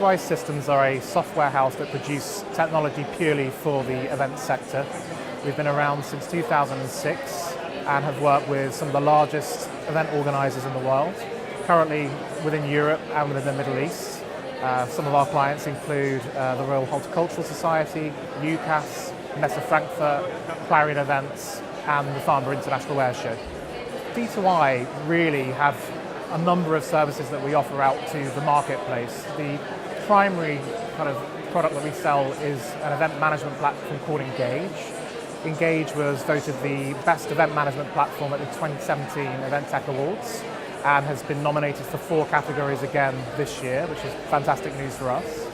D2i Systems are a software house that produce technology purely for the event sector. We've been around since 2006 and have worked with some of the largest event organisers in the world, currently within Europe and within the Middle East. Some of our clients include the Royal Horticultural Society, UCAS, Messe Frankfurt, Clarion Events, and the Farnborough International Air Show. D2i really have a number of services that we offer out to the marketplace. The primary kind of product that we sell is an event management platform called Engage. Engage was voted the best event management platform at the 2017 Event Tech Awards and has been nominated for 4 categories again this year, which is fantastic news for us.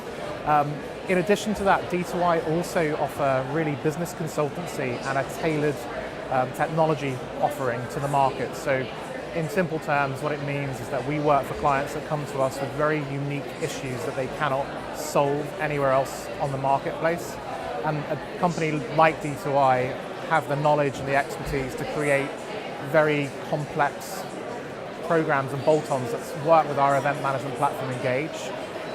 In addition to that, D2i also offer really business consultancy and a tailored technology offering to the market. So in simple terms, what it means is that we work for clients that come to us with very unique issues that they cannot solve anywhere else on the marketplace. And a company like D2i have the knowledge and the expertise to create very complex programs and bolt-ons that work with our event management platform Engage,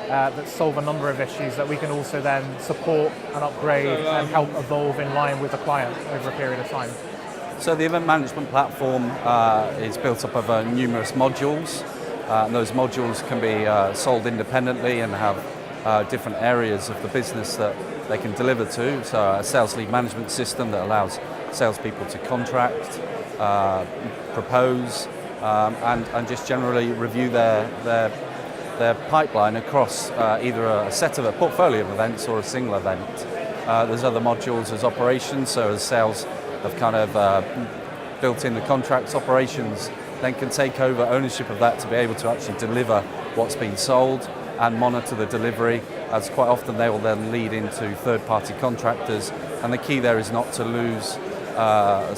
that solve a number of issues that we can also then support and upgrade and help evolve in line with the client over a period of time. So the event management platform is built up of numerous modules. And those modules can be sold independently and have different areas of the business that they can deliver to. So a sales lead management system that allows salespeople to contract, propose, and just generally review their pipeline across either a set of a portfolio of events or a single event. There's other modules as operations, so as sales have kind of built in the contracts, operations then can take over ownership of that to be able to actually deliver what's been sold and monitor the delivery, as quite often they will then lead into third-party contractors, and the key there is not to lose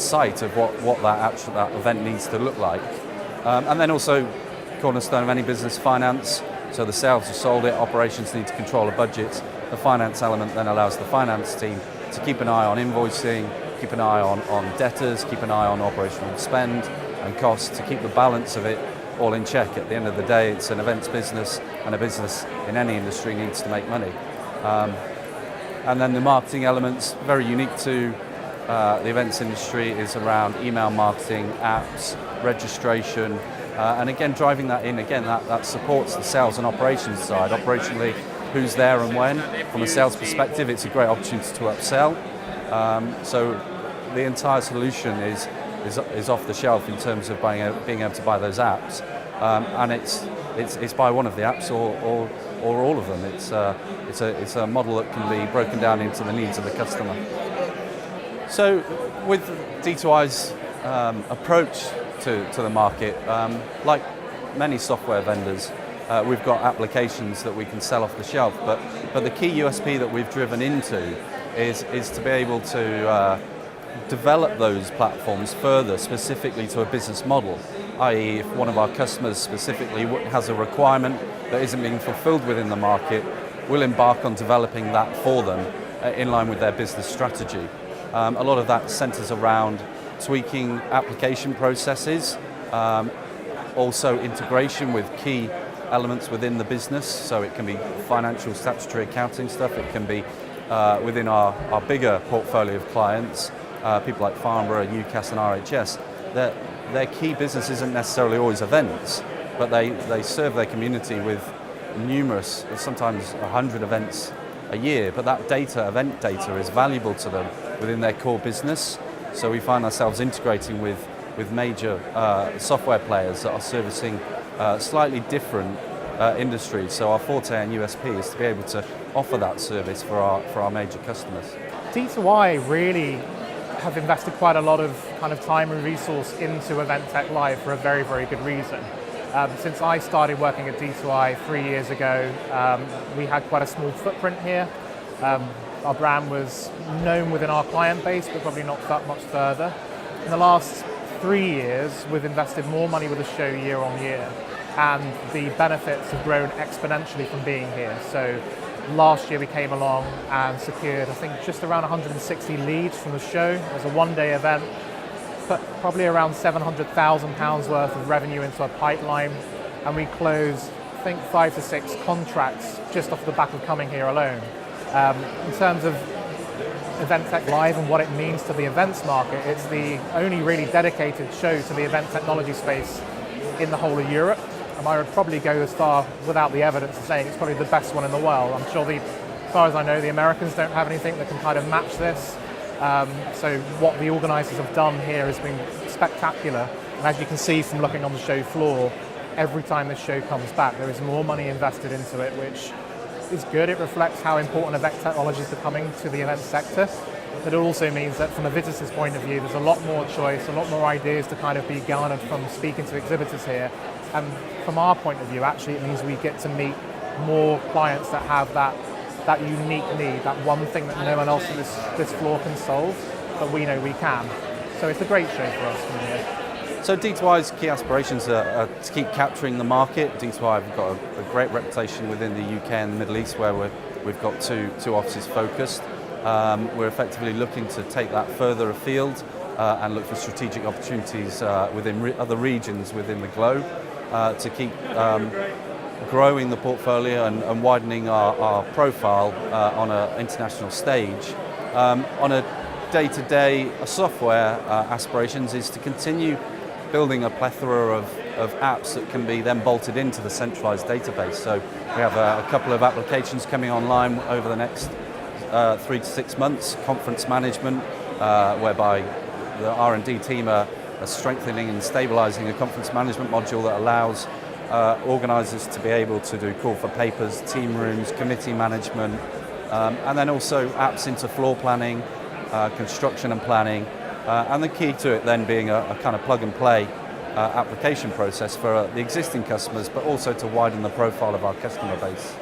sight of what that event needs to look like. And then also, cornerstone of any business, finance. So the sales have sold it, operations need to control a budget. The finance element then allows the finance team to keep an eye on invoicing, keep an eye on debtors, keep an eye on operational spend and costs to keep the balance of it all in check. At the end of the day, it's an events business, and a business in any industry needs to make money. And then the marketing elements, very unique to the events industry, is around email marketing, apps, registration, and again driving that in, again that supports the sales and operations side. Operationally, who's there and when. From a sales perspective, it's a great opportunity to upsell. So the entire solution is off the shelf in terms of being able to buy those apps, and it's buy one of the apps or all of them. It's a model that can be broken down into the needs of the customer. So with D2i's approach to the market, like many software vendors, we've got applications that we can sell off the shelf, but the key USP that we've driven into is to be able to develop those platforms further, specifically to a business model, i.e. if one of our customers specifically has a requirement that isn't being fulfilled within the market, we'll embark on developing that for them in line with their business strategy. A lot of that centers around tweaking application processes, also integration with key elements within the business, so it can be financial, statutory accounting stuff, it can be within our bigger portfolio of clients, people like Farnborough, UCAS and RHS. Their key business isn't necessarily always events, but they serve their community with numerous, sometimes 100 events a year, but that event data is valuable to them within their core business. So we find ourselves integrating with major software players that are servicing slightly different industries. So our forte and USP is to be able to offer that service for our major customers. D2i really have invested quite a lot of kind of time and resource into Event Tech Live for a very, very good reason. Since I started working at D2i 3 years ago, we had quite a small footprint here. Our brand was known within our client base, but probably not that much further. In the last 3 years, we've invested more money with the show year on year, and the benefits have grown exponentially from being here. So last year we came along and secured, I think, just around 160 leads from the show. It was a one-day event, put probably around £700,000 worth of revenue into our pipeline, and we closed think 5 to 6 contracts just off the back of coming here alone. In terms of Event Tech Live and what it means to the events market, it's the only really dedicated show to the event technology space in the whole of Europe. And I would probably go as far, without the evidence, of saying it's probably the best one in the world. I'm sure, as far as I know, the Americans don't have anything that can kind of match this. So what the organisers have done here has been spectacular. And as you can see from looking on the show floor, every time this show comes back, there is more money invested into it, which is good. It reflects how important event technology is becoming to the event sector. But it also means that from a visitor's point of view, there's a lot more choice, a lot more ideas to kind of be garnered from speaking to exhibitors here. And from our point of view, actually, it means we get to meet more clients that have that unique need, that one thing that no one else on this floor can solve, but we know we can. So it's a great show for us from here. So D2i's key aspirations are to keep capturing the market. D2i have got a great reputation within the UK and the Middle East, where we've got two offices focused. We're effectively looking to take that further afield and look for strategic opportunities within other regions within the globe to keep growing the portfolio and widening our profile on an international stage. On a day-to-day software aspirations is to continue building a plethora of apps that can be then bolted into the centralized database. So we have a couple of applications coming online over the next 3 to 6 months. Conference management, whereby the R&D team are strengthening and stabilizing a conference management module that allows organisers to be able to do call for papers, team rooms, committee management, and then also apps into floor planning, construction and planning, and the key to it then being a kind of plug and play application process for the existing customers, but also to widen the profile of our customer base.